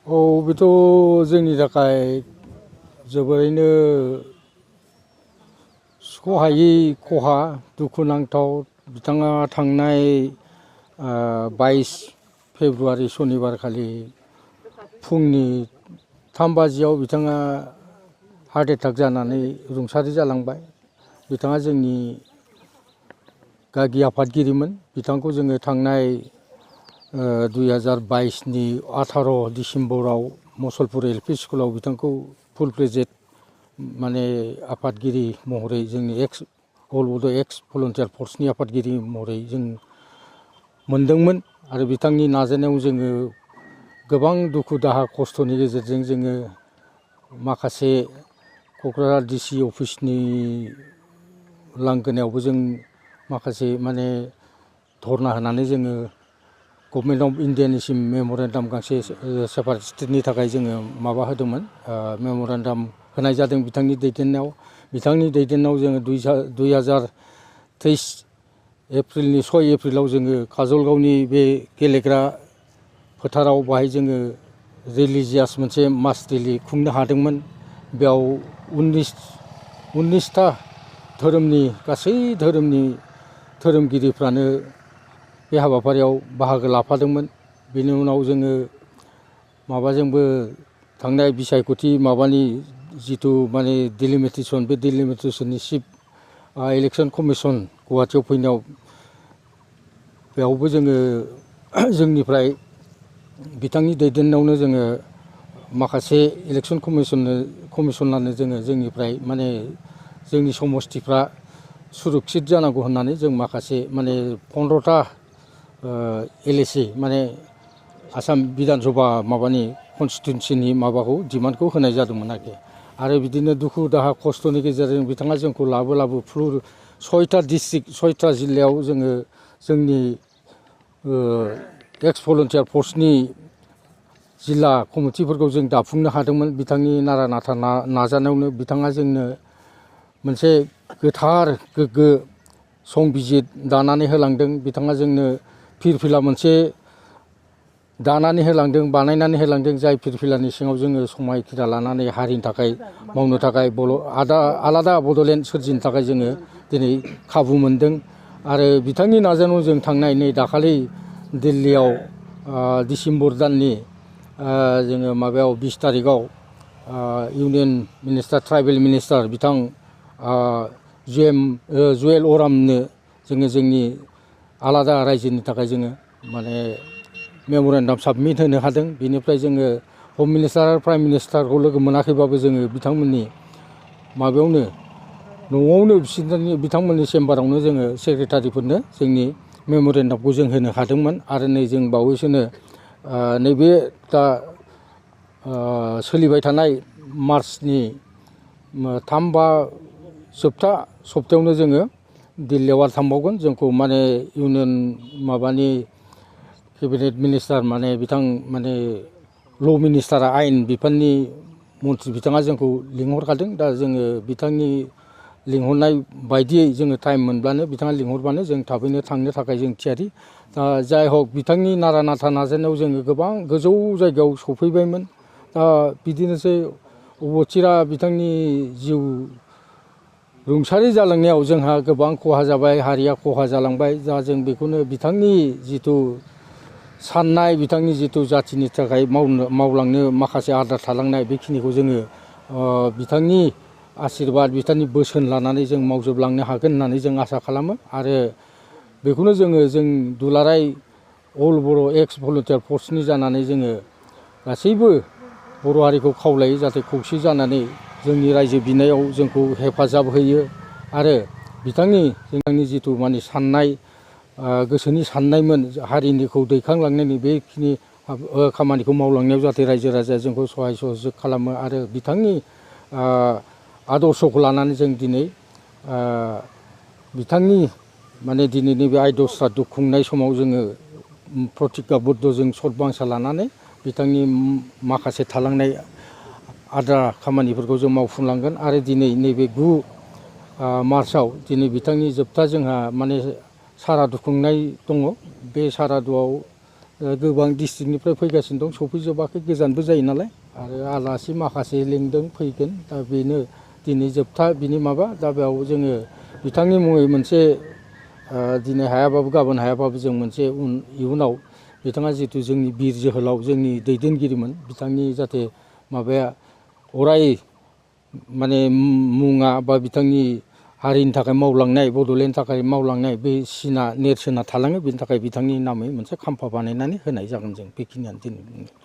बेथ' जोंनि थाखाय जोबोरैनो सुख'हायि खहा दुखुनांथाव। बिथाङा थांनाय 22 फेब्रुआरि सनिबार खालि फुंनि 3 बाजियाव बिथाङा हार्ट एटाक जानानै रुंसारि जालांबाय। बिथाङा जोंनि गागि आफादगिरिमोन। बिथांखौ जोङो थांनाय 2022नि 18 डिसेम्बराव मुसलपुर एलपि स्कुलाव बिथांखौ फुल प्लेजेड माने आफादगिरि महरै जोंनि अल बड' एक्स भलन्टियार फर्सनि आफादगिरि महरै जों मोनदोंमोन। आरो बिथांनि नाजानायाव जोङो गोबां दुखु दाहा खस्थ'नि गेजेरजों जोङो माखासे क'क्राझार डिसि अफिसनि लांगोनायावबो जों माखासे माने धरना होनानै जोङो गभर्नमेन्ट अफ इन्डियानिसिम मेम'रेन्डाम गांसे सेपारेटिस्टनि थाखाय जोङो माबा होदोंमोन, मेम'रेन्डाम होनाय जादों बिथांनि दैदेननायाव। बिथांनि दैदेननायाव जोङो 2023 एप्रिलनि 6 एप्रिलाव जोङो काजलगावनि बे गेलेग्रा फोथाराव बाहाय जोङो रिलिजियास मोनसे मास रेलि खुंनो हादोंमोन। बेयाव 19था धोरोमनि गासै धोरोमगिरिफ्रानो बे हाबाफारियाव बाहागो लाफादोंमोन। बेनि उनाव जोङो माबाजोंबो थांनाय बिसायख'थि माबानि जिथु माने डिलिमिटेसन, बे डिलिमिटेसननि चिफ इलेक्सन कमिसन गुवाहाटियाव फैनायाव बेयावबो जोङो जोंनिफ्राय बिथांनि दैदेननायावनो जोङो माखासे इलेक्सन कमिसनारनो जोङो जोंनिफ्राय माने जोंनि समस्थिफ्रा सुरक्षित जानांगौ होननानै जों माखासे माने 15था LAC माने आसाम बिधान सभा माबानि कनस्टिटिउन्सिनि माबाखौ डिमान्डखौ होनाय जादोंमोन आरोखि। आरो बिदिनो दुखु दाहा खस्थ'नि गेजेरजों बिथाङा जोंखौ लाबो 6टा डिस्ट्रिक्ट 6टा जिल्लायाव जोङो जोंनि एक्स भलन्टियार फर्सनि जिल्ला कमिटिफोरखौ जों दाफुंनो हादोंमोन। बिथांनि नारा नाथा नाजानायावनो बिथाङा जोंनो मोनसे गोथार गोग्गो संबिजित दानानै होलांदों। बिथाङा जोंनो फिरफिला मोनसे दानानै होलांदों, बानायनानै होलांदों, जाय फिरफिलानि सिङाव जोङो समायखिरा लानानै हारिनि थाखाय मावनो थाखाय आलादा बड'लेण्ड सोरजिनो थाखाय जोङो दिनै खाबु मोनदों। आरो बिथांनि नाजानायाव जों थांनाय नै दाखालि दिल्लीयाव डिसेम्बर दाननि जोङो माबायाव 20 तारिखआव इउनियन मिनिस्टार ट्राइबेल मिनिस्टार बिथां जुवेल अरामनो जोङो जोंनि आलादा रायजोनि थाखाय जोङो माने मेम'रेन्डाम साबमिट होनो हादों। बेनिफ्राय जोङो हम मिनिस्टार आरो प्राइम मिनिस्टारखौ लोगो मोनाखैबाबो जोङो बिथांमोननि माबायावनो न'आवनो बिथांमोननि चेम्बारावनो जोङो सेक्रेटारिफोरनो जोंनि मेम'रेन्डामखौ जों होनो हादोंमोन। आरो नै जों बावैसोनो नैबे दा सोलिबाय थानाय मार्चनि 3-4 जोबथा सप्तायावनो जोङो दिल्लीयाव आरो थांबावगोन। जोंखौ माने इउनियन माबानि केबिनेट मिनिस्टार माने बिथां माने ल' मिनिस्टारा आयेन बिफाननि मन्थ्रि बिथाङा जोंखौ लिंहरखादों। दा जोङो बिथांनि लिंहरनाय बायदियै जोङो टाइम मोनब्लानो बिथाङा लिंहरबानो जों थाबैनो थांनो थाखाय जों थियारि। दा जाय हक बिथांनि नारा नाथा नाजानायाव जोङो गोबां गोजौ जायगायाव सफैबायमोन। दा बिदिनोसै अबथिरा बिथांनि जिउ रुंसारि जालांनायाव जोंहा गोबां खहा जाबाय, हारिया खहा जालांबाय। दा जों बेखौनो बिथांनि जिथु साननाय, बिथांनि जिथु जाथिनि थाखाय मावलांनो माखासे आद्रा थालांनाय बेखिनिखौ जोङो बिथांनि आशिर्बाद, बिथांनि बोसोन लानानै जों मावजोबलांनो हागोन होननानै जों आसा खालामो। आरो बेखौनो जों दुलाराय अल बर' एक्स भलन्टियार फर्सनि जानानै जोङो गासैबो बर' हारिखौ खावलायो जाहाथे खौसे जानानै जोंनि रायजो बिनायाव जोंखौ हेफाजाब होयो। आरो जोंनि जिथु माने साननाय, गोसोनि साननायमोन हारिनिखौ दैखांलांनायनि बेखिनि खामानिखौ मावलांनायाव जाहाथे रायजो राजाया जोंखौ सहाय सहयोग खालामो। आरो बिथांनि आदर्शखौ लानानै जों दिनै बिथांनि माने दिनैनि बे आइद' श्राद्ध खुंनाय समाव जोङो प्रतिज्ञा बुद्ध जों सत बांसा लानानै बिथांनि माखासे थालांनाय आद्रा खामानिफोरखौ जों मावफुंलांगोन। आरो दिनै नैबे 9 मार्चआव दिनै बिथांनि जोबथा जोंहा माने सारादु खुंनाय दङ। बे सारादुआव गोबां डिस्ट्रिक्टनिफ्राय फैगासिनो दं, सफैजोबाखै, गोजानबो जायो नालाय, आरो आलासि माखासे लिंदों फैगोन। दा बेनो दिनै जोबथा बिनि माबा। दा बेयाव जोङो बिथांनि मुङै मोनसे दिनै हायाबाबो गाबोन हायाबाबो जों मोनसे इयुनाव बिथाङा जिहेतु जोंनि बिर जोहोलाव, जोंनि दैदेनगिरिमोन, बिथांनि जाहाथे माबाया अराय माने मुङा बा बिथांनि हारिनि थाखाय मावलांनाय, बड'लेण्डनि थाखाय मावलांनाय बे सिना नेरसोना थालाङो, बेनि थाखाय बिथांनि नामै मोनसे खाम्फा बानायनानै होनाय जागोन जों। बेखिनियानो दिनै।